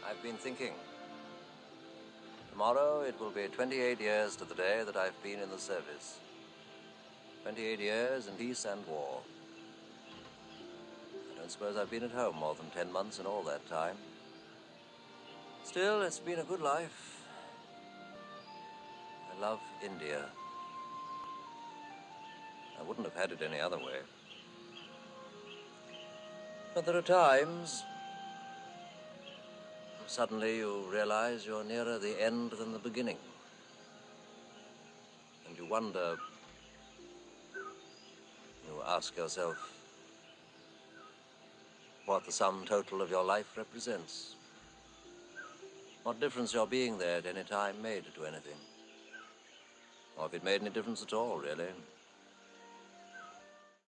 I've been thinking. Tomorrow it will be 28 years to the day that I've been in the service. 28 years in peace and war. I don't suppose I've been at home more than 10 months in all that time. Still, it's been a good life. I love India. I wouldn't have had it any other way. But there are times suddenly you realize you're nearer the end than the beginning. And you wonder, you ask yourself what the sum total of your life represents. What difference your being there at any time made to anything. Or if it made any difference at all, really.